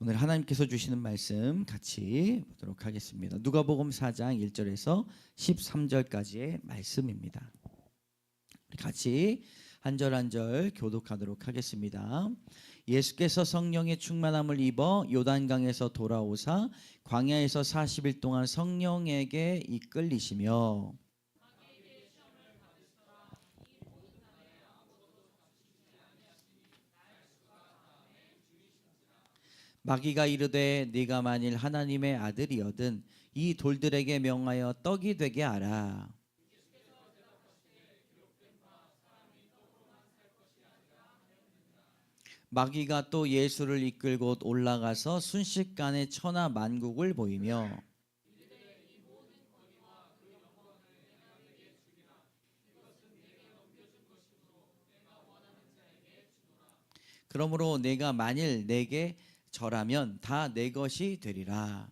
오늘 하나님께서 주시는 말씀 같이 보도록 하겠습니다. 누가복음 4장 1절에서 13절까지의 말씀입니다. 같이 한 절 한 절 교독하도록 하겠습니다. 예수께서 성령의 충만함을 입어 요단강에서 돌아오사 광야에서 40일 동안 성령에게 이끌리시며 마귀가 이르되 네가 만일 하나님의 아들이거든 이 돌들에게 명하여 떡이 되게 하라. 마귀가 또 예수를 이끌고 올라가서 순식간에 천하 만국을 보이며 그러므로 내가 만일 내게 절하면 다 내 것이 되리라.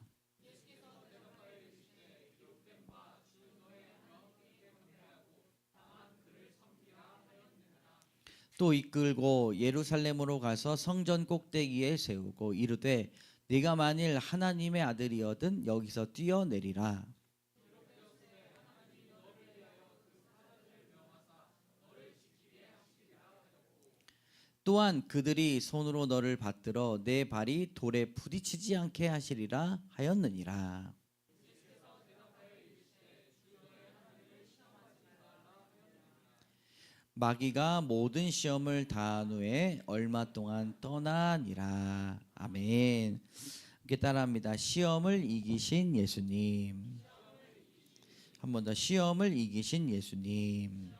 또 이끌고 예루살렘으로 가서 성전 꼭대기에 세우고 이르되 네가 만일 하나님의 아들이거든 여기서 뛰어내리라. 또한 그들이 손으로 너를 받들어 내 발이 돌에 부딪히지 않게 하시리라 하였느니라. 마귀가 모든 시험을 다한 후에 얼마 동안 떠나니라. 아멘. 이렇게 따라합니다. 시험을 이기신 예수님. 한 번 더, 시험을 이기신 예수님.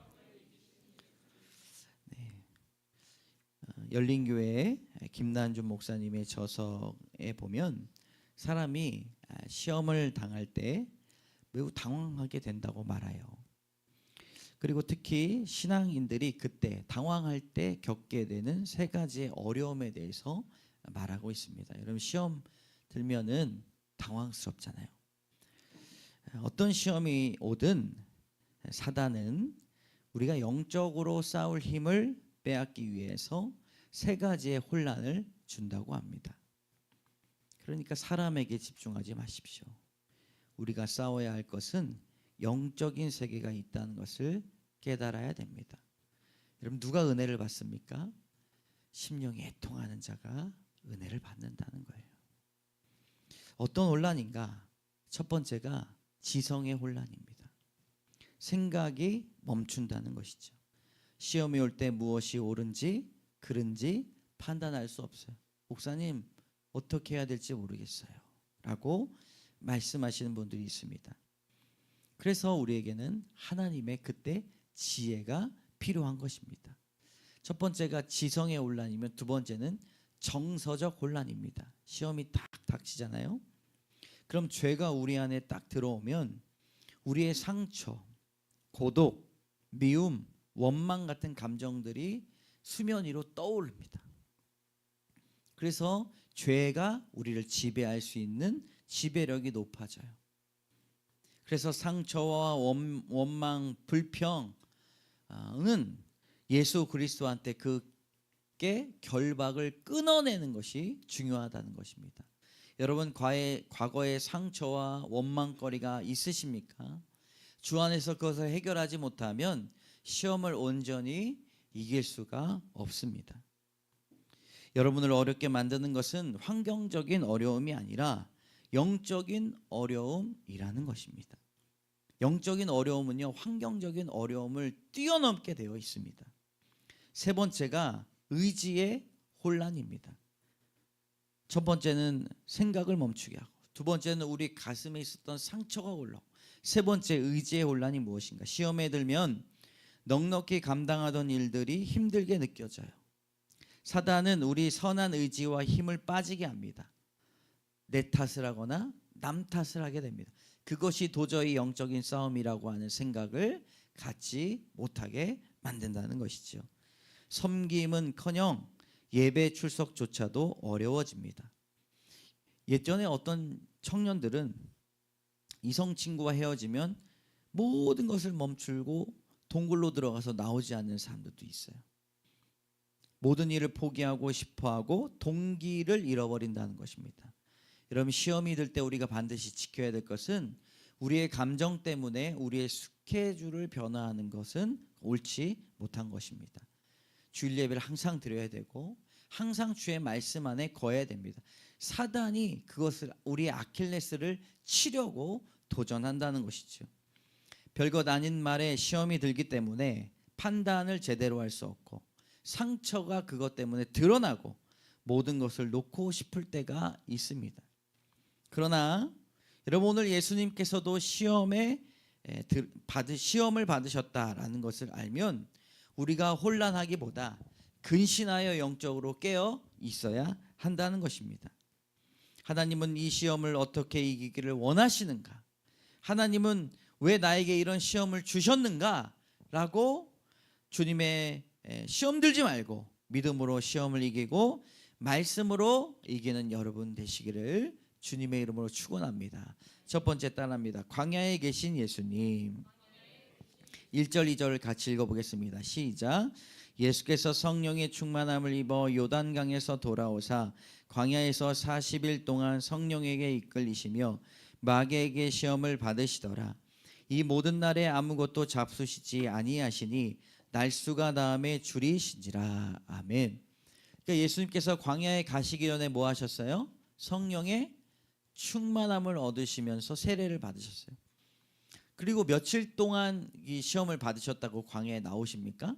열린교회 김난준 목사님의 저서에 보면 사람이 시험을 당할 때 매우 당황하게 된다고 말해요. 그리고 특히 신앙인들이 그때 당황할 때 겪게 되는 세 가지의 어려움에 대해서 말하고 있습니다. 여러분, 시험 들면은 당황스럽잖아요. 어떤 시험이 오든 사단은 우리가 영적으로 싸울 힘을 빼앗기 위해서 세 가지의 혼란을 준다고 합니다. 그러니까 사람에게 집중하지 마십시오. 우리가 싸워야 할 것은 영적인 세계가 있다는 것을 깨달아야 됩니다. 여러분, 누가 은혜를 받습니까? 심령이 애통하는 자가 은혜를 받는다는 거예요. 어떤 혼란인가? 첫 번째가 지성의 혼란입니다. 생각이 멈춘다는 것이죠. 시험이 올 때 무엇이 옳은지 그른지 판단할 수 없어요. 목사님, 어떻게 해야 될지 모르겠어요 라고 말씀하시는 분들이 있습니다. 그래서 우리에게는 하나님의 그때 지혜가 필요한 것입니다. 첫 번째가 지성의 혼란이면 두 번째는 정서적 혼란입니다. 시험이 딱 닥치잖아요. 그럼 죄가 우리 안에 딱 들어오면 우리의 상처, 고독, 미움, 원망 같은 감정들이 수면 위로 떠오릅니다. 그래서 죄가 우리를 지배할 수 있는 지배력이 높아져요. 그래서 상처와 원망, 불평은 예수 그리스도한테 그게 결박을 끊어내는 것이 중요하다는 것입니다. 여러분, 과거에 상처와 원망거리가 있으십니까? 주 안에서 그것을 해결하지 못하면 시험을 온전히 이길 수가 없습니다. 여러분을 어렵게 만드는 것은 환경적인 어려움이 아니라 영적인 어려움이라는 것입니다. 영적인 어려움은요, 환경적인 어려움을 뛰어넘게 되어 있습니다. 세 번째가 의지의 혼란입니다. 첫 번째는 생각을 멈추게 하고, 두 번째는 우리 가슴에 있었던 상처가 올라오고, 세 번째 의지의 혼란이 무엇인가? 시험에 들면 넉넉히 감당하던 일들이 힘들게 느껴져요. 사단은 우리 선한 의지와 힘을 빠지게 합니다. 내 탓을 하거나 남 탓을 하게 됩니다. 그것이 도저히 영적인 싸움이라고 하는 생각을 갖지 못하게 만든다는 것이죠. 섬김은커녕 예배 출석조차도 어려워집니다. 예전에 어떤 청년들은 이성 친구와 헤어지면 모든 것을 멈추고 동굴로 들어가서 나오지 않는 사람들도 있어요. 모든 일을 포기하고 싶어하고 동기를 잃어버린다는 것입니다. 여러분, 시험이 들 때 우리가 반드시 지켜야 될 것은 우리의 감정 때문에 우리의 스케줄을 변화하는 것은 옳지 못한 것입니다. 주일 예배를 항상 드려야 되고 항상 주의 말씀 안에 거해야 됩니다. 사단이 그것을, 우리의 아킬레스를 치려고 도전한다는 것이죠. 별것 아닌 말에 시험이 들기 때문에 판단을 제대로 할 수 없고 상처가 그것 때문에 드러나고 모든 것을 놓고 싶을 때가 있습니다. 그러나 여러분, 오늘 예수님께서도 시험을 받으셨다라는 것을 알면 우리가 혼란하기보다 근신하여 영적으로 깨어 있어야 한다는 것입니다. 하나님은 이 시험을 어떻게 이기기를 원하시는가? 하나님은 왜 나에게 이런 시험을 주셨는가? 라고 주님의 시험 들지 말고 믿음으로 시험을 이기고 말씀으로 이기는 여러분 되시기를 주님의 이름으로 축원합니다. 첫 번째 따라합니다. 광야에 계신 예수님. 1절 2절을 같이 읽어보겠습니다. 시작. 예수께서 성령의 충만함을 입어 요단강에서 돌아오사 광야에서 40일 동안 성령에게 이끌리시며 마귀에게 시험을 받으시더라. 이 모든 날에 아무것도 잡수시지 아니하시니 날수가 다음에 줄이신지라. 아멘. 그러니까 예수님께서 광야에 가시기 전에 뭐 하셨어요? 성령의 충만함을 얻으시면서 세례를 받으셨어요. 그리고 며칠 동안 이 시험을 받으셨다고 광야에 나오십니까?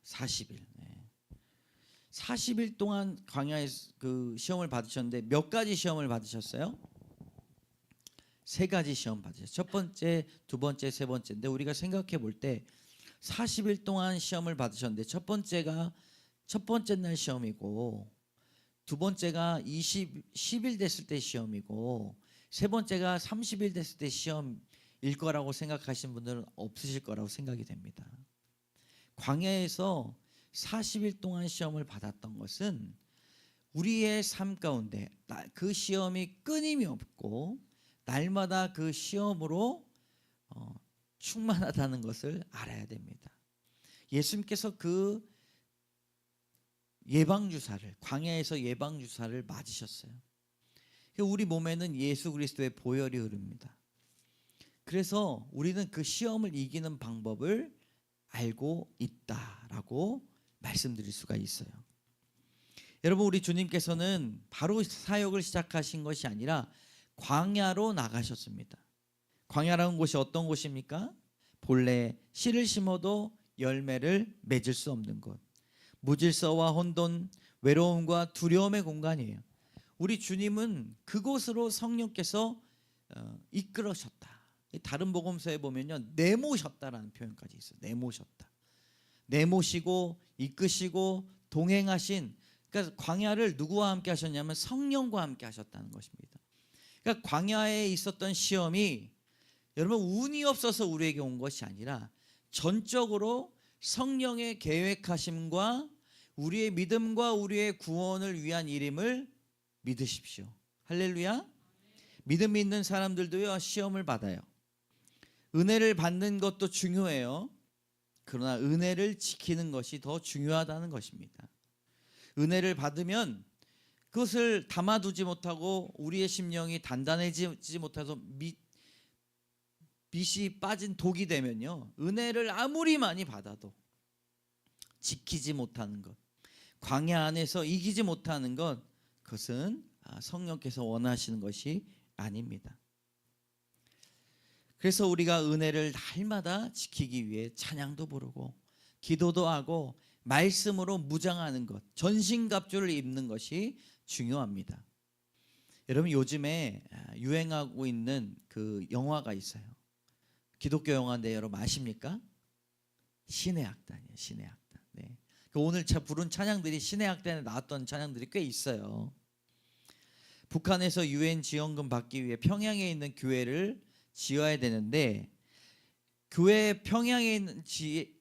40일. 40일 동안 광야에 그 시험을 받으셨는데 몇 가지 시험을 받으셨어요? 3가지 시험 받으셨어요. 첫 번째, 두 번째, 세 번째인데 우리가 생각해 볼 때 40일 동안 시험을 받으셨는데 첫 번째 날 시험이고 두 번째가 10일 됐을 때 시험이고 세 번째가 30일 됐을 때 시험일 거라고 생각하시는 분들은 없으실 거라고 생각이 됩니다. 광야에서 40일 동안 시험을 받았던 것은 우리의 삶 가운데 그 시험이 끊임이 없고 날마다 그 시험으로 충만하다는 것을 알아야 됩니다. 예수님께서 그 예방주사를, 광야에서 예방주사를 맞으셨어요. 우리 몸에는 예수 그리스도의 보혈이 흐릅니다. 그래서 우리는 그 시험을 이기는 방법을 알고 있다라고 말씀드릴 수가 있어요. 여러분, 우리 주님께서는 바로 사역을 시작하신 것이 아니라 광야로 나가셨습니다. 광야라는 곳이 어떤 곳입니까? 본래 씨를 심어도 열매를 맺을 수 없는 곳, 무질서와 혼돈, 외로움과 두려움의 공간이에요. 우리 주님은 그곳으로 성령께서 이끌으셨다. 다른 복음서에 보면요, 내모셨다라는 표현까지 있어요. 내모셨다. 내모시고 이끄시고 동행하신, 그러니까 광야를 누구와 함께 하셨냐면 성령과 함께 하셨다는 것입니다. 그러니까 광야에 있었던 시험이 여러분 운이 없어서 우리에게 온 것이 아니라 전적으로 성령의 계획하심과 우리의 믿음과 우리의 구원을 위한 일임을 믿으십시오. 할렐루야. 믿음 있는 사람들도요, 시험을 받아요. 은혜를 받는 것도 중요해요. 그러나 은혜를 지키는 것이 더 중요하다는 것입니다. 은혜를 받으면 그것을 담아두지 못하고 우리의 심령이 단단해지지 못해서 빛이 빠진 독이 되면요, 은혜를 아무리 많이 받아도 지키지 못하는 것, 광야 안에서 이기지 못하는 것, 그것은 성령께서 원하시는 것이 아닙니다. 그래서 우리가 은혜를 날마다 지키기 위해 찬양도 부르고 기도도 하고 말씀으로 무장하는 것, 전신갑주를 입는 것이 중요합니다. 여러분, 요즘에 유행하고 있는 그 영화가 있어요. 기독교 영화인데 여러분 아십니까? 신의 악단이에요. 신의 악단. 네. 오늘 부른 찬양들이 신의 악단에 나왔던 찬양들이 꽤 있어요. 북한에서 유엔 지원금 받기 위해 평양에 있는 교회를 지어야 되는데 평양에 있는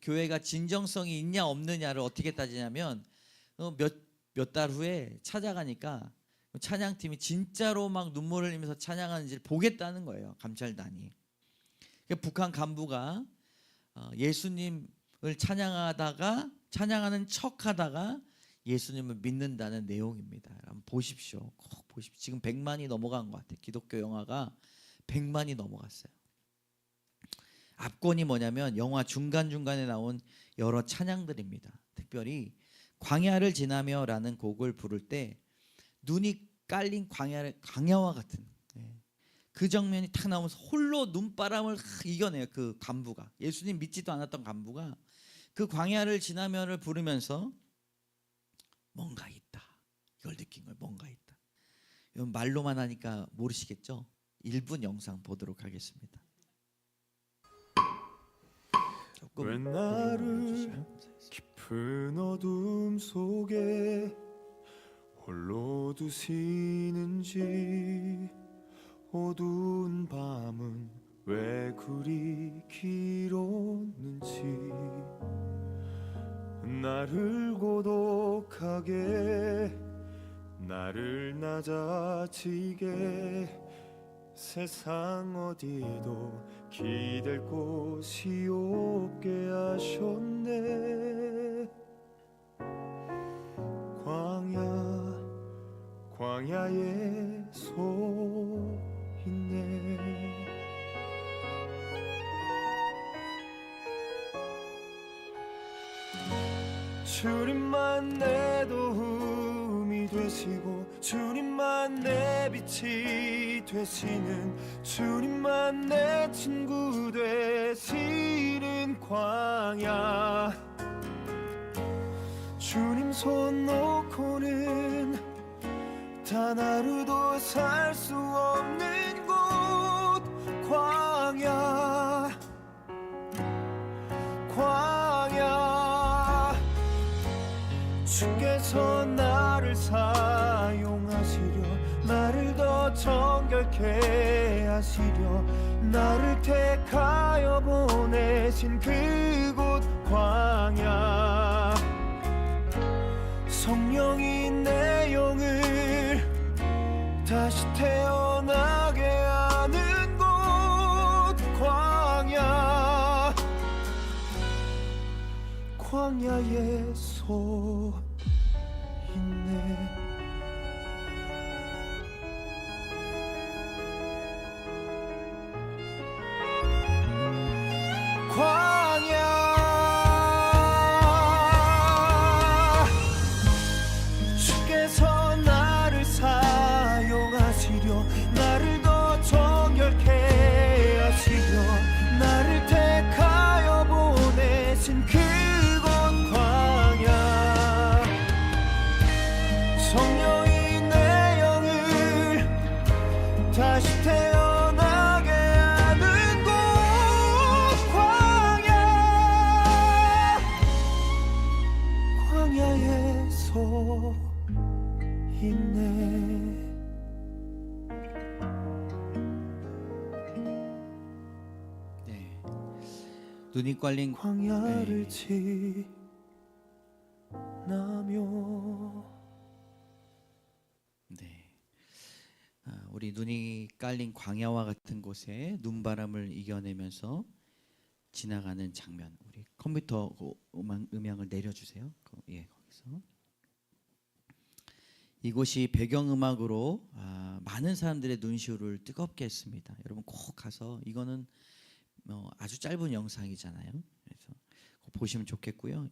교회가 진정성이 있냐 없느냐를 어떻게 따지냐면 몇 달 후에 찾아가니까 찬양팀이 진짜로 막 눈물을 흘리면서 찬양하는지를 보겠다는 거예요. 감찰단이. 북한 간부가 예수님을 찬양하다가 찬양하는 척하다가 예수님을 믿는다는 내용입니다. 한번 보십시오. 꼭 보십시오. 지금 100만이 넘어간 것 같아요. 기독교 영화가 100만이 넘어갔어요. 압권이 뭐냐면 영화 중간중간에 나온 여러 찬양들입니다. 특별히 광야를 지나며라는 곡을 부를 때 눈이 깔린 광야와 같은 그 장면이 탁 나오면서 홀로 눈바람을 이겨내요. 그 간부가, 예수님 믿지도 않았던 간부가 그 광야를 지나며를 부르면서 뭔가 있다, 이걸 느낀 거예요. 뭔가 있다. 이건 말로만 하니까 모르시겠죠? 1분 영상 보도록 하겠습니다. 왜 나를 깊은 어둠 속에 홀로 두시는지, 어두운 밤은 왜 그리 길었는지, 나를 고독하게, 나를 낮아지게, 세상 어디도 기댈 곳이 없게 하셨네. 광야에 서 있네. 주님만 내 도움이 되시고, 주님만 내 빛이 되시는, 주님만 내 친구 되시는 광야. 주님 손 놓고는 단 하루도 살 수 없는 곳, 광야. 주께서 나를 사용하시려, 나를 더 정결케 하시려, 나를 택하여 보내신 그곳 광야. 성령이 내 영을 다시 태어나게 하는 곳 광야. 광야에 서 있네. 광야. 주께서 나를 사용하시려, 나를 더 정결케 하시려, 나를 택하여 보내신 그곳 광야. 성령이 내 영을 다시 태어나게 하는 곳 광야. 광야에 서 있네. 네, 눈이 깔린 광야를 지나며. 네, 우리 눈이 깔린 광야와 같은 곳에 눈바람을 이겨내면서 지나가는 장면. 우리 컴퓨터 음향을 내려주세요. 거기서. 이곳이 배경음악으로 많은 사람들의 눈시울을 뜨겁게 했습니다. 여러분 꼭 가서, 이거는 아주 짧은 영상이잖아요. 그래서 꼭 보시면 좋겠고요.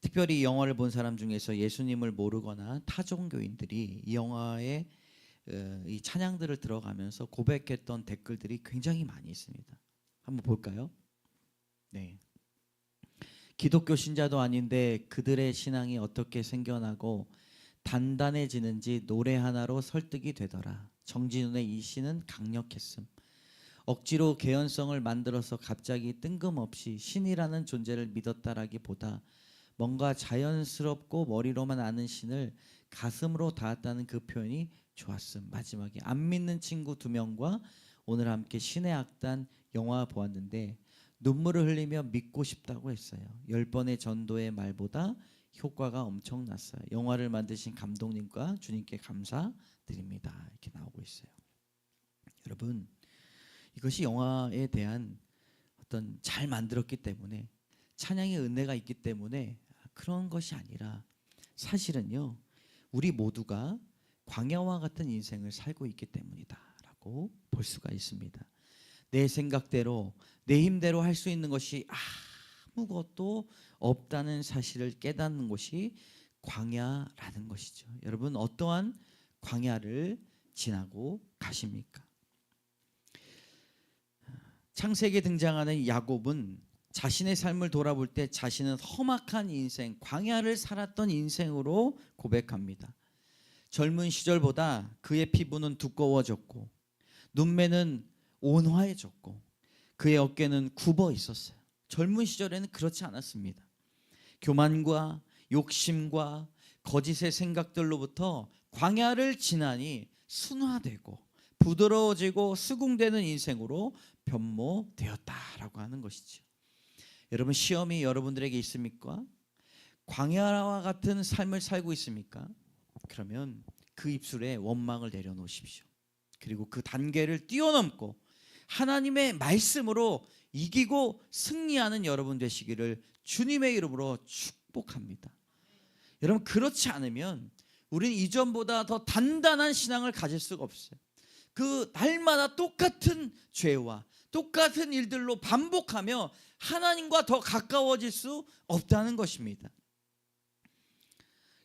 특별히 이 영화를 본 사람 중에서 예수님을 모르거나 타종교인들이 이 영화의 이 찬양들을 들어가면서 고백했던 댓글들이 굉장히 많이 있습니다. 한번 볼까요? 네. 기독교 신자도 아닌데 그들의 신앙이 어떻게 생겨나고 단단해지는지 노래 하나로 설득이 되더라. 정진훈의 이 시는 강력했음. 억지로 개연성을 만들어서 갑자기 뜬금없이 신이라는 존재를 믿었다라기보다 뭔가 자연스럽고 머리로만 아는 신을 가슴으로 닿았다는 그 표현이 좋았음. 마지막에 안 믿는 친구 2명과 오늘 함께 신의 악단 영화 보았는데 눈물을 흘리며 믿고 싶다고 했어요. 10번의 전도의 말보다 효과가 엄청났어요. 영화를 만드신 감독님과 주님께 감사드립니다. 이렇게 나오고 있어요. 여러분, 이것이 영화에 대한 어떤 잘 만들었기 때문에, 찬양의 은혜가 있기 때문에 그런 것이 아니라 사실은요, 우리 모두가 광야와 같은 인생을 살고 있기 때문이다라고 볼 수가 있습니다. 내 생각대로 내 힘대로 할 수 있는 것이 아무것도 없다는 사실을 깨닫는 것이 광야라는 것이죠. 여러분, 어떠한 광야를 지나고 가십니까? 창세기에 등장하는 야곱은 자신의 삶을 돌아볼 때 자신은 험악한 인생, 광야를 살았던 인생으로 고백합니다. 젊은 시절보다 그의 피부는 두꺼워졌고 눈매는 온화해졌고 그의 어깨는 굽어 있었어요. 젊은 시절에는 그렇지 않았습니다. 교만과 욕심과 거짓의 생각들로부터 광야를 지나니 순화되고 부드러워지고 수긍되는 인생으로 변모되었다라고 하는 것이죠. 여러분, 시험이 여러분들에게 있습니까? 광야와 같은 삶을 살고 있습니까? 그러면 그 입술에 원망을 내려놓으십시오. 그리고 그 단계를 뛰어넘고 하나님의 말씀으로 이기고 승리하는 여러분 되시기를 주님의 이름으로 축복합니다. 여러분, 그렇지 않으면 우리는 이전보다 더 단단한 신앙을 가질 수가 없어요. 그 날마다 똑같은 죄와 똑같은 일들로 반복하며 하나님과 더 가까워질 수 없다는 것입니다.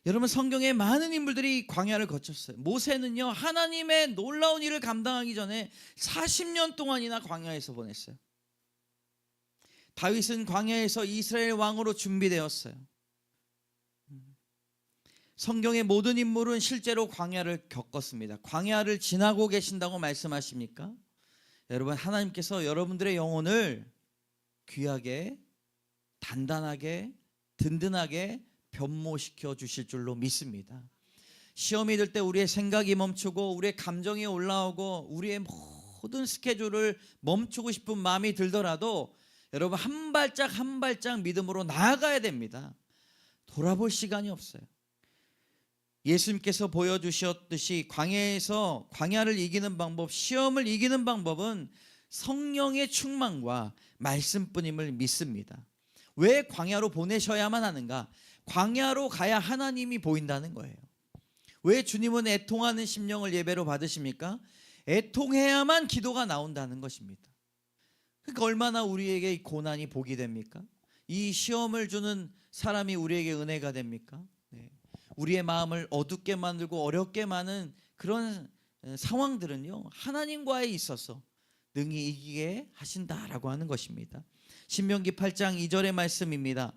여러분, 성경에 많은 인물들이 광야를 거쳤어요. 모세는요, 하나님의 놀라운 일을 감당하기 전에 40년 동안이나 광야에서 보냈어요. 다윗은 광야에서 이스라엘 왕으로 준비되었어요. 성경의 모든 인물은 실제로 광야를 겪었습니다. 광야를 지나고 계신다고 말씀하십니까? 여러분, 하나님께서 여러분들의 영혼을 귀하게, 단단하게, 든든하게 변모시켜 주실 줄로 믿습니다. 시험이 들 때 우리의 생각이 멈추고 우리의 감정이 올라오고 우리의 모든 스케줄을 멈추고 싶은 마음이 들더라도 여러분, 한 발짝 한 발짝 믿음으로 나아가야 됩니다. 돌아볼 시간이 없어요. 예수님께서 보여주셨듯이 광야에서 광야를 이기는 방법, 시험을 이기는 방법은 성령의 충만과 말씀뿐임을 믿습니다. 왜 광야로 보내셔야만 하는가? 광야로 가야 하나님이 보인다는 거예요. 왜 주님은 애통하는 심령을 예배로 받으십니까? 애통해야만 기도가 나온다는 것입니다. 그러니까 얼마나 우리에게 이 고난이 복이 됩니까? 이 시험을 주는 사람이 우리에게 은혜가 됩니까? 네. 우리의 마음을 어둡게 만들고 어렵게 많은 그런 상황들은요, 하나님과에 있어서 능히 이기게 하신다라고 하는 것입니다. 신명기 8장 2절의 말씀입니다.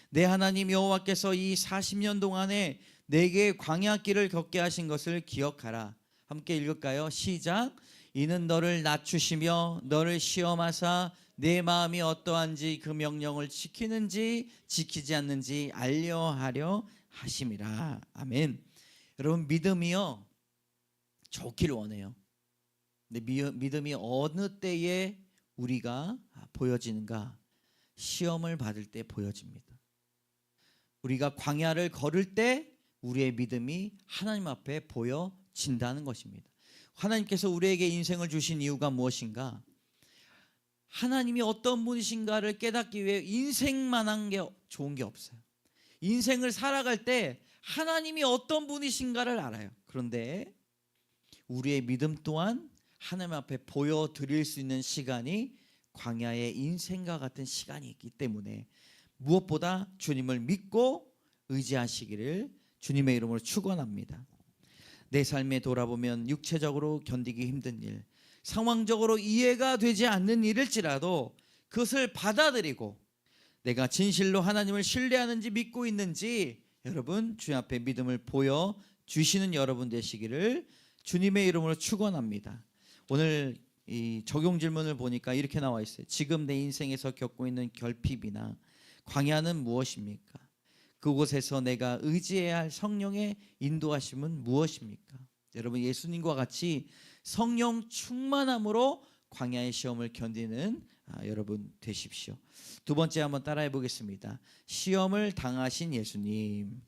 내 하나님 여호와께서 이 40년 동안에 내게 광야길을 걷게 하신 것을 기억하라. 함께 읽을까요? 시작. 이는 너를 낮추시며 너를 시험하사 내 마음이 어떠한지 그 명령을 지키는지 지키지 않는지 알려하려 하심이라. 아멘. 여러분, 믿음이요 좋기를 원해요. 근데 믿음이 어느 때에 우리가 보여지는가? 시험을 받을 때 보여집니다. 우리가 광야를 걸을 때 우리의 믿음이 하나님 앞에 보여진다는 것입니다. 하나님께서 우리에게 인생을 주신 이유가 무엇인가? 하나님이 어떤 분이신가를 깨닫기 위해 인생만한 게 좋은 게 없어요. 인생을 살아갈 때 하나님이 어떤 분이신가를 알아요. 그런데 우리의 믿음 또한 하나님 앞에 보여드릴 수 있는 시간이 광야의 인생과 같은 시간이 있기 때문에 무엇보다 주님을 믿고 의지하시기를 주님의 이름으로 축원합니다. 내 삶에 돌아보면 육체적으로 견디기 힘든 일, 상황적으로 이해가 되지 않는 일일지라도 그것을 받아들이고 내가 진실로 하나님을 신뢰하는지 믿고 있는지 여러분 주님 앞에 믿음을 보여주시는 여러분 되시기를 주님의 이름으로 축원합니다. 오늘 이 적용 질문을 보니까 이렇게 나와 있어요. 지금 내 인생에서 겪고 있는 결핍이나 광야는 무엇입니까? 그곳에서 내가 의지해야 할 성령의 인도하심은 무엇입니까? 여러분, 예수님과 같이 성령 충만함으로 광야의 시험을 견디는 여러분 되십시오. 두 번째 한번 따라해 보겠습니다. 시험을 당하신 예수님.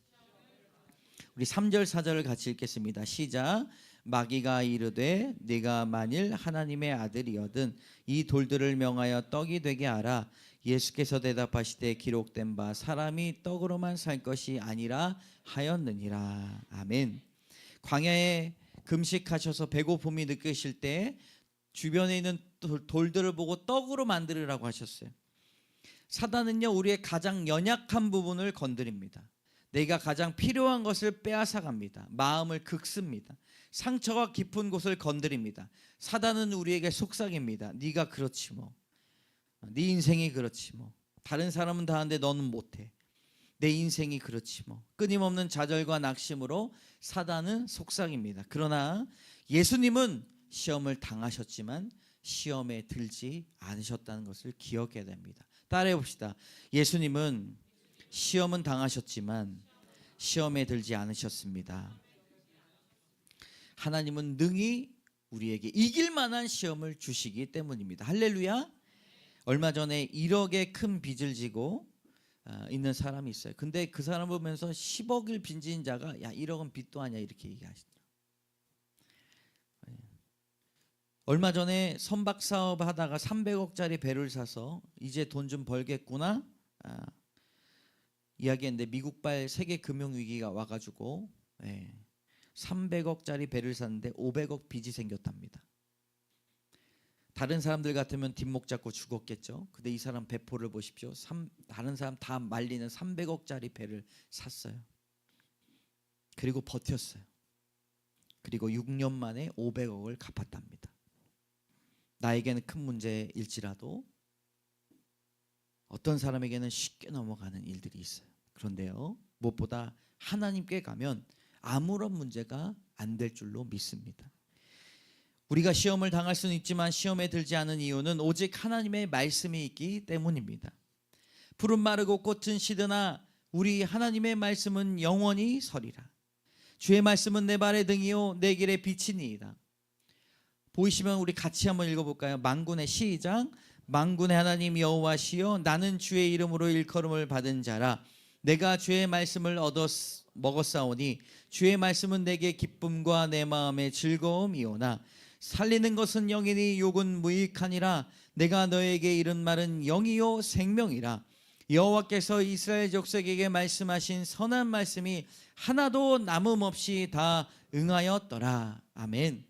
우리 3절 4절을 같이 읽겠습니다. 시작. 마귀가 이르되 네가 만일 하나님의 아들이거든 이 돌들을 명하여 떡이 되게 하라. 예수께서 대답하시되 기록된 바 사람이 떡으로만 살 것이 아니라 하였느니라. 아멘. 광야에 금식하셔서 배고픔이 느끼실 때 주변에 있는 돌들을 보고 떡으로 만들으라고 하셨어요. 사단은요, 우리의 가장 연약한 부분을 건드립니다. 내가 가장 필요한 것을 빼앗아 갑니다. 마음을 긁습니다. 상처가 깊은 곳을 건드립니다. 사단은 우리에게 속삭입니다. 네가 그렇지 뭐, 네 인생이 그렇지 뭐, 다른 사람은 다 하는데 너는 못해, 내 인생이 그렇지 뭐. 끊임없는 좌절과 낙심으로 사단은 속삭입니다. 그러나 예수님은 시험을 당하셨지만 시험에 들지 않으셨다는 것을 기억해야 됩니다. 따라해 봅시다. 예수님은 시험은 당하셨지만 시험에 들지 않으셨습니다. 하나님은 능히 우리에게 이길 만한 시험을 주시기 때문입니다. 할렐루야. 얼마 전에 1억의 큰 빚을 지고 있는 사람이 있어요. 근데 그 사람 보면서 10억을 빚진 자가 야 1억은 빚도 아니야 이렇게 얘기하시더라고요. 얼마 전에 선박 사업 하다가 300억짜리 배를 사서 이제 돈 좀 벌겠구나 이야기했는데 미국발 세계 금융 위기가 와가지고 300억짜리 배를 샀는데 500억 빚이 생겼답니다. 다른 사람들 같으면 뒷목 잡고 죽었겠죠. 근데 이 사람 배포를 보십시오. 다른 사람 다 말리는 300억짜리 배를 샀어요. 그리고 버텼어요. 그리고 6년 만에 500억을 갚았답니다. 나에게는 큰 문제일지라도 어떤 사람에게는 쉽게 넘어가는 일들이 있어요. 그런데요, 무엇보다 하나님께 가면 아무런 문제가 안 될 줄로 믿습니다. 우리가 시험을 당할 수는 있지만 시험에 들지 않은 이유는 오직 하나님의 말씀이 있기 때문입니다. 푸른 마르고 꽃은 시드나 우리 하나님의 말씀은 영원히 서리라. 주의 말씀은 내 발의 등이요 내 길의 빛이니이다. 보이시면 우리 같이 한번 읽어볼까요? 만군의 시작. 만군의 하나님 여호와시여 나는 주의 이름으로 일컬음을 받은 자라. 내가 주의 말씀을 먹었사오니 주의 말씀은 내게 기쁨과 내 마음의 즐거움이오나 살리는 것은 영이니 욕은 무익하니라. 내가 너에게 이른 말은 영이요 생명이라. 여호와께서 이스라엘 족속에게 말씀하신 선한 말씀이 하나도 남음없이 다 응하였더라. 아멘.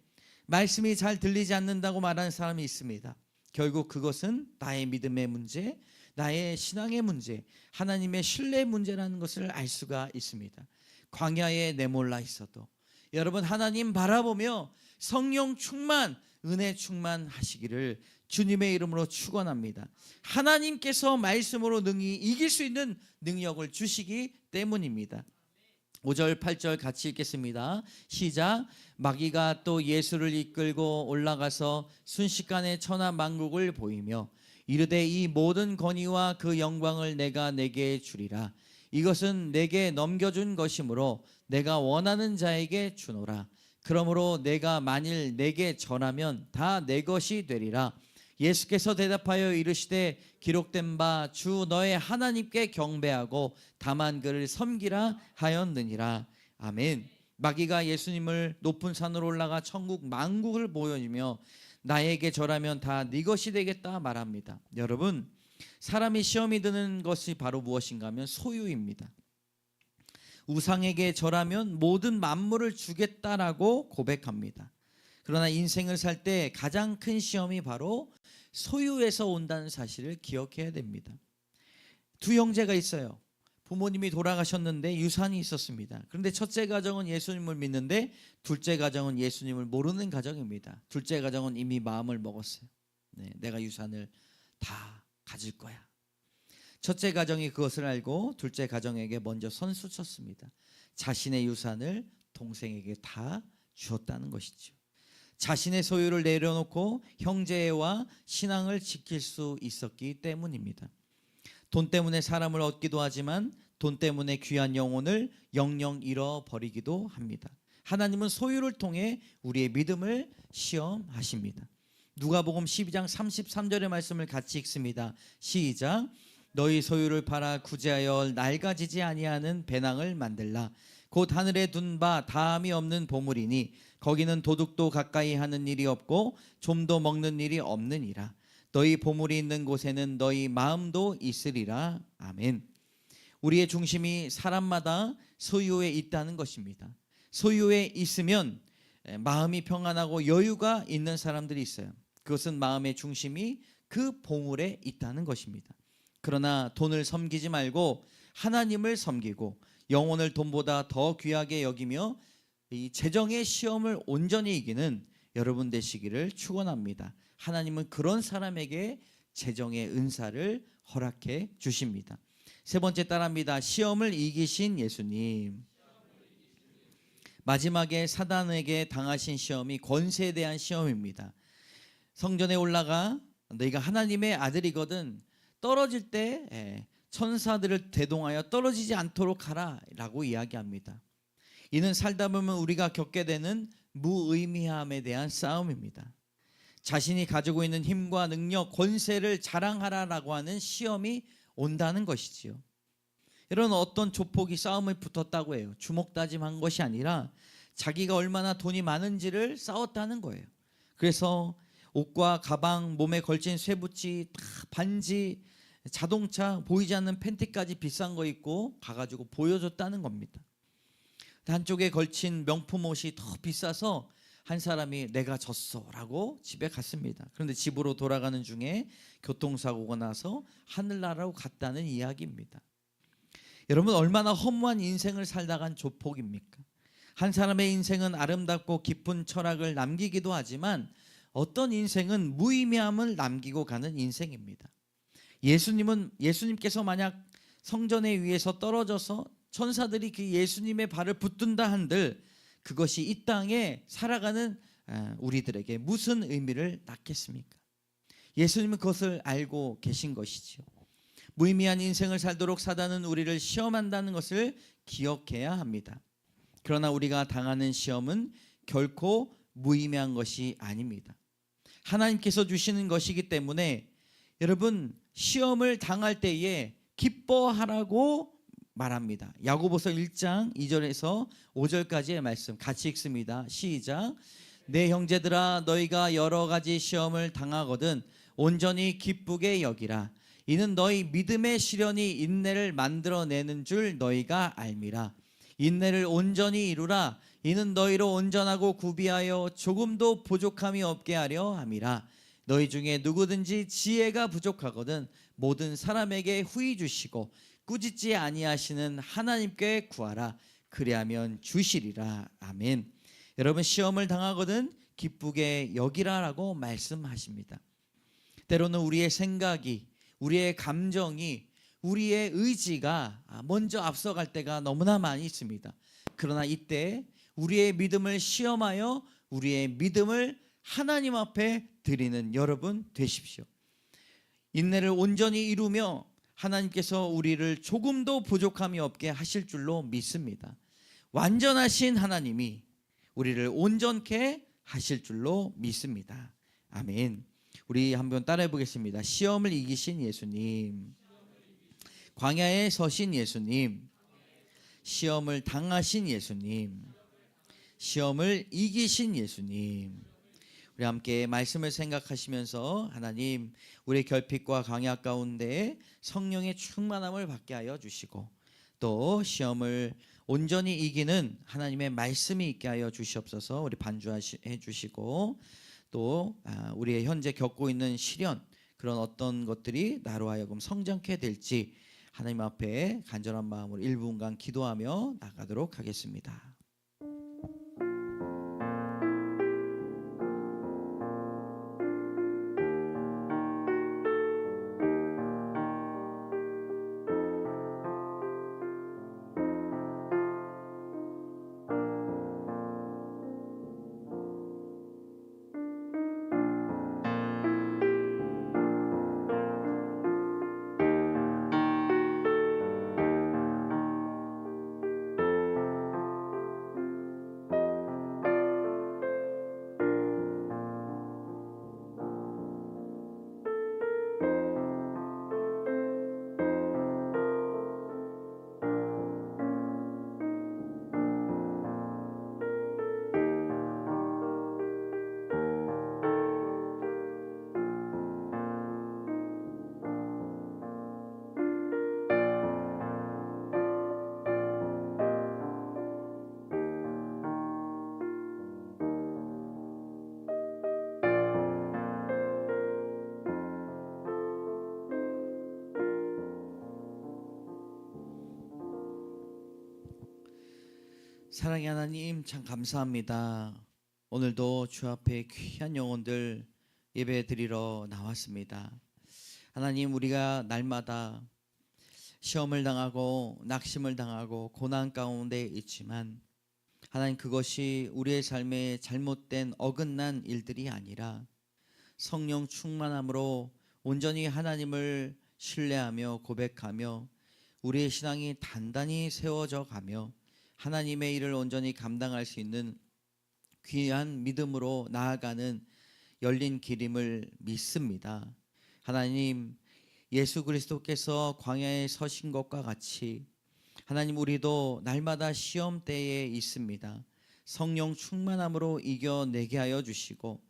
말씀이 잘 들리지 않는다고 말하는 사람이 있습니다. 결국 그것은 나의 믿음의 문제, 나의 신앙의 문제, 하나님의 신뢰의 문제라는 것을 알 수가 있습니다. 광야에 내몰라 있어도 여러분 하나님 바라보며 성령 충만, 은혜 충만하시기를 주님의 이름으로 축원합니다. 하나님께서 말씀으로 능히 이길 수 있는 능력을 주시기 때문입니다. 5절 8절 같이 읽겠습니다. 시작. 마귀가 또 예수를 이끌고 올라가서 순식간에 천하 만국을 보이며 이르되 이 모든 권위와 그 영광을 내가 내게 주리라. 이것은 내게 넘겨준 것이므로 내가 원하는 자에게 주노라. 그러므로 내가 만일 내게 전하면 다 내 것이 되리라. 예수께서 대답하여 이르시되 기록된 바 주 너의 하나님께 경배하고 다만 그를 섬기라 하였느니라. 아멘. 마귀가 예수님을 높은 산으로 올라가 천국 만국을 보여주며 나에게 절하면 다 네 것이 되겠다 말합니다. 여러분, 사람이 시험이 드는 것이 바로 무엇인가 하면 소유입니다. 우상에게 절하면 모든 만물을 주겠다라고 고백합니다. 그러나 인생을 살 때 가장 큰 시험이 바로 소유에서 온다는 사실을 기억해야 됩니다. 두 형제가 있어요. 부모님이 돌아가셨는데 유산이 있었습니다. 그런데 첫째 가정은 예수님을 믿는데 둘째 가정은 예수님을 모르는 가정입니다. 둘째 가정은 이미 마음을 먹었어요. 내가 유산을 다 가질 거야. 첫째 가정이 그것을 알고 둘째 가정에게 먼저 선수쳤습니다. 자신의 유산을 동생에게 다 주었다는 것이죠. 자신의 소유를 내려놓고 형제와 신앙을 지킬 수 있었기 때문입니다. 돈 때문에 사람을 얻기도 하지만 돈 때문에 귀한 영혼을 영영 잃어버리기도 합니다. 하나님은 소유를 통해 우리의 믿음을 시험하십니다. 누가복음 12장 33절의 말씀을 같이 읽습니다. 시작. 너희 소유를 팔아 구제하여 낡아지지 아니하는 배낭을 만들라. 곧 하늘에 둔 바 다함이 없는 보물이니 거기는 도둑도 가까이 하는 일이 없고 좀도 먹는 일이 없느니라. 너희 보물이 있는 곳에는 너희 마음도 있으리라. 아멘. 우리의 중심이 사람마다 소유에 있다는 것입니다. 소유에 있으면 마음이 평안하고 여유가 있는 사람들이 있어요. 그것은 마음의 중심이 그 보물에 있다는 것입니다. 그러나 돈을 섬기지 말고 하나님을 섬기고 영혼을 돈보다 더 귀하게 여기며 이 재정의 시험을 온전히 이기는 여러분 되시기를 축원합니다. 하나님은 그런 사람에게 재정의 은사를 허락해 주십니다. 세 번째 따라합니다. 시험을 이기신 예수님. 마지막에 사단에게 당하신 시험이 권세에 대한 시험입니다. 성전에 올라가 너희가 하나님의 아들이거든 떨어질 때 천사들을 대동하여 떨어지지 않도록 하라 라고 이야기합니다. 이는 살다 보면 우리가 겪게 되는 무의미함에 대한 싸움입니다. 자신이 가지고 있는 힘과 능력, 권세를 자랑하라라고 하는 시험이 온다는 것이지요. 이런 어떤 조폭이 싸움에 붙었다고 해요. 주먹다짐한 것이 아니라 자기가 얼마나 돈이 많은지를 싸웠다는 거예요. 그래서 옷과 가방, 몸에 걸친 쇠붙이, 반지, 자동차, 보이지 않는 팬티까지 비싼 거 입고 가가지고 보여줬다는 겁니다. 한쪽에 걸친 명품 옷이 더 비싸서 한 사람이 내가 졌어 라고 집에 갔습니다. 그런데 집으로 돌아가는 중에 교통사고가 나서 하늘나라로 갔다는 이야기입니다. 여러분, 얼마나 허무한 인생을 살다간 조폭입니까? 한 사람의 인생은 아름답고 깊은 철학을 남기기도 하지만 어떤 인생은 무의미함을 남기고 가는 인생입니다. 예수님께서 만약 성전에 위에서 떨어져서 천사들이 그 예수님의 발을 붙든다 한들 그것이 이 땅에 살아가는 우리들에게 무슨 의미를 낳겠습니까? 예수님은 그것을 알고 계신 것이지요. 무의미한 인생을 살도록 사단은 우리를 시험한다는 것을 기억해야 합니다. 그러나 우리가 당하는 시험은 결코 무의미한 것이 아닙니다. 하나님께서 주시는 것이기 때문에 여러분, 시험을 당할 때에 기뻐하라고 말합니다. 야고보서 1장 2절에서 5절까지의 말씀 같이 읽습니다. 시작. 내 형제들아, 너희가 여러 가지 시험을 당하거든 온전히 기쁘게 여기라. 이는 너희 믿음의 시련이 인내를 만들어내는 줄 너희가 알미라. 인내를 온전히 이루라. 이는 너희로 온전하고 구비하여 조금도 부족함이 없게 하려 함이라. 너희 중에 누구든지 지혜가 부족하거든 모든 사람에게 후히 주시고 꾸짖지 아니하시는 하나님께 구하라. 그리하면 주시리라. 아멘. 여러분, 시험을 당하거든 기쁘게 여기라라고 말씀하십니다. 때로는 우리의 생각이, 우리의 감정이, 우리의 의지가 먼저 앞서갈 때가 너무나 많이 있습니다. 그러나 이때 우리의 믿음을 시험하여 우리의 믿음을 하나님 앞에 드리는 여러분 되십시오. 인내를 온전히 이루며 하나님께서 우리를 조금도 부족함이 없게 하실 줄로 믿습니다. 완전하신 하나님이 우리를 온전케 하실 줄로 믿습니다. 아멘. 우리 한번 따라해 보겠습니다. 시험을 이기신 예수님, 광야에 서신 예수님, 시험을 당하신 예수님, 시험을 이기신 예수님. 우리 함께 말씀을 생각하시면서 하나님, 우리의 결핍과 광야 가운데 성령의 충만함을 받게 하여 주시고 또 시험을 온전히 이기는 하나님의 말씀이 있게 하여 주시옵소서. 우리 반주해 주시고 또 우리의 현재 겪고 있는 시련, 그런 어떤 것들이 나로 하여금 성장케 될지 하나님 앞에 간절한 마음으로 1분간 기도하며 나가도록 하겠습니다. 사랑의 하나님, 참 감사합니다. 오늘도 주 앞에 귀한 영혼들 예배 드리러 나왔습니다. 하나님, 우리가 날마다 시험을 당하고 낙심을 당하고 고난 가운데 있지만 하나님, 그것이 우리의 삶에 잘못된 어긋난 일들이 아니라 성령 충만함으로 온전히 하나님을 신뢰하며 고백하며 우리의 신앙이 단단히 세워져 가며 하나님의 일을 온전히 감당할 수 있는 귀한 믿음으로 나아가는 열린 길임을 믿습니다. 하나님, 예수 그리스도께서 광야에 서신 것과 같이 하나님, 우리도 날마다 시험대에 있습니다. 성령 충만함으로 이겨내게 하여 주시고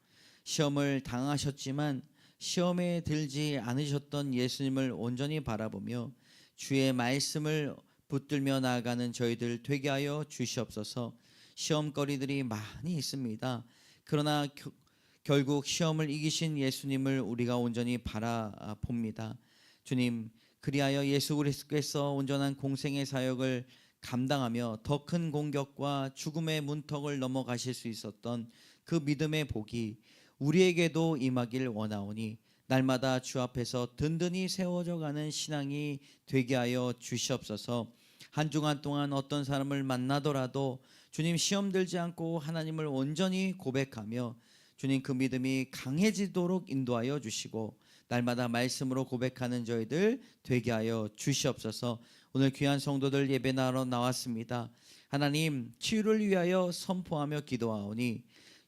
시험을 당하셨지만 시험에 들지 않으셨던 예수님을 온전히 바라보며 주의 말씀을 붙들며 나아가는 저희들 되게 하여 주시옵소서. 시험거리들이 많이 있습니다. 그러나 결국 시험을 이기신 예수님을 우리가 온전히 바라봅니다. 주님, 그리하여 예수 그리스도께서 온전한 공생의 사역을 감당하며 더 큰 공격과 죽음의 문턱을 넘어가실 수 있었던 그 믿음의 복이 우리에게도 임하길 원하오니 날마다 주 앞에서 든든히 세워져 가는 신앙이 되게 하여 주시옵소서. 한 주간 동안 어떤 사람을 만나더라도 주님, 시험 들지 않고 하나님을 온전히 고백하며 주님, 그 믿음이 강해지도록 인도하여 주시고 날마다 말씀으로 고백하는 저희들 되게 하여 주시옵소서. 오늘 귀한 성도들 예배나러 나왔습니다. 하나님, 치유를 위하여 선포하며 기도하오니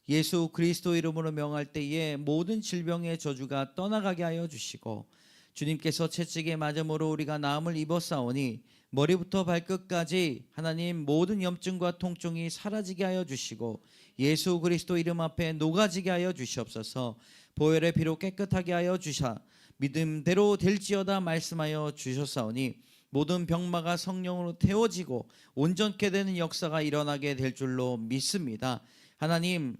예수 그리스도 이름으로 명할 때에 모든 질병의 저주가 떠나가게 하여 주시고 주님께서 채찍에 맞음으로 우리가 나음을 입었사오니 머리부터 발끝까지 하나님 모든 염증과 통증이 사라지게 하여 주시고 예수 그리스도 이름 앞에 녹아지게 하여 주시옵소서. 보혈의 피로 깨끗하게 하여 주사 믿음대로 될지어다 말씀하여 주셨사오니 모든 병마가 성령으로 태워지고 온전케 되는 역사가 일어나게 될 줄로 믿습니다. 하나님,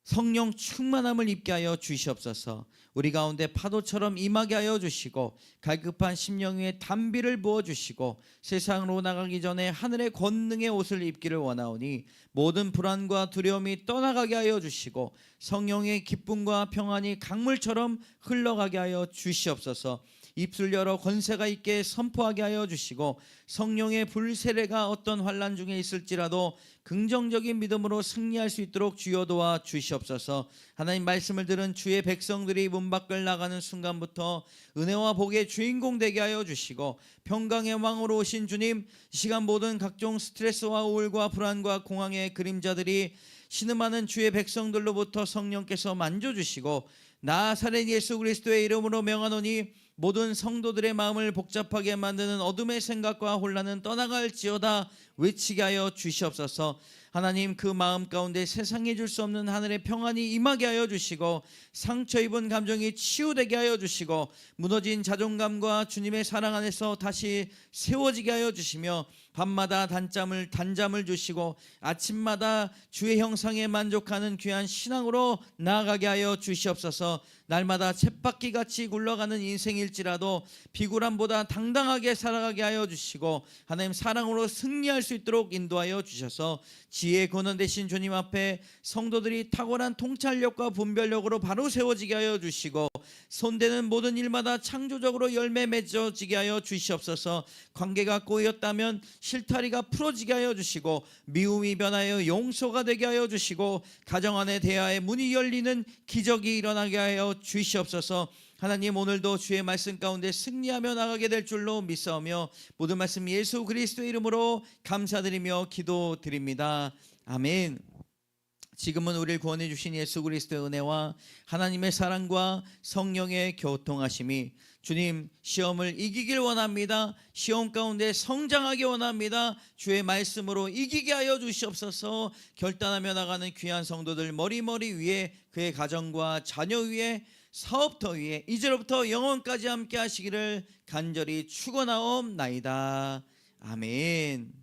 성령 충만함을 입게 하여 주시옵소서. 우리 가운데 파도처럼 임하게 하여 주시고 갈급한 심령 위에 단비를 부어 주시고 세상으로 나가기 전에 하늘의 권능의 옷을 입기를 원하오니 모든 불안과 두려움이 떠나가게 하여 주시고 성령의 기쁨과 평안이 강물처럼 흘러가게 하여 주시옵소서. 입술 열어 권세가 있게 선포하게 하여 주시고 성령의 불세례가 어떤 환난 중에 있을지라도 긍정적인 믿음으로 승리할 수 있도록 주여 도와 주시옵소서. 하나님, 말씀을 들은 주의 백성들이 문 밖을 나가는 순간부터 은혜와 복의 주인공 되게 하여 주시고 평강의 왕으로 오신 주님, 이 시간 모든 각종 스트레스와 우울과 불안과 공황의 그림자들이 신음하는 주의 백성들로부터 성령께서 만져주시고 나사렛 예수 그리스도의 이름으로 명하노니 모든 성도들의 마음을 복잡하게 만드는 어둠의 생각과 혼란은 떠나갈지어다 외치게 하여 주시옵소서. 하나님, 그 마음 가운데 세상에 줄 수 없는 하늘의 평안이 임하게 하여 주시고 상처 입은 감정이 치유되게 하여 주시고 무너진 자존감과 주님의 사랑 안에서 다시 세워지게 하여 주시며 밤마다 단잠을 주시고 아침마다 주의 형상에 만족하는 귀한 신앙으로 나아가게 하여 주시옵소서. 날마다 쳇바퀴같이 굴러가는 인생일지라도 비굴함보다 당당하게 살아가게 하여 주시고 하나님, 사랑으로 승리할 수 있도록 인도하여 주셔서 지혜의 근원 되신 주님 앞에 성도들이 탁월한 통찰력과 분별력으로 바로 세워지게 하여 주시고 손대는 모든 일마다 창조적으로 열매 맺어지게 하여 주시옵소서. 관계가 꼬였다면 실타리가 풀어지게 하여 주시고 미움이 변하여 용서가 되게 하여 주시고 가정 안에 대화의 문이 열리는 기적이 일어나게 하여 주시옵소서. 하나님, 오늘도 주의 말씀 가운데 승리하며 나가게 될 줄로 믿사오며 모든 말씀 예수 그리스도의 이름으로 감사드리며 기도드립니다. 아멘. 지금은 우리를 구원해 주신 예수 그리스도의 은혜와 하나님의 사랑과 성령의 교통하심이 주님, 시험을 이기길 원합니다. 시험 가운데 성장하기 원합니다. 주의 말씀으로 이기게 하여 주시옵소서. 결단하며 나가는 귀한 성도들 머리 위에 그의 가정과 자녀 위에 사업터 위에 이제로부터 영원까지 함께 하시기를 간절히 축원하옵나이다. 아멘.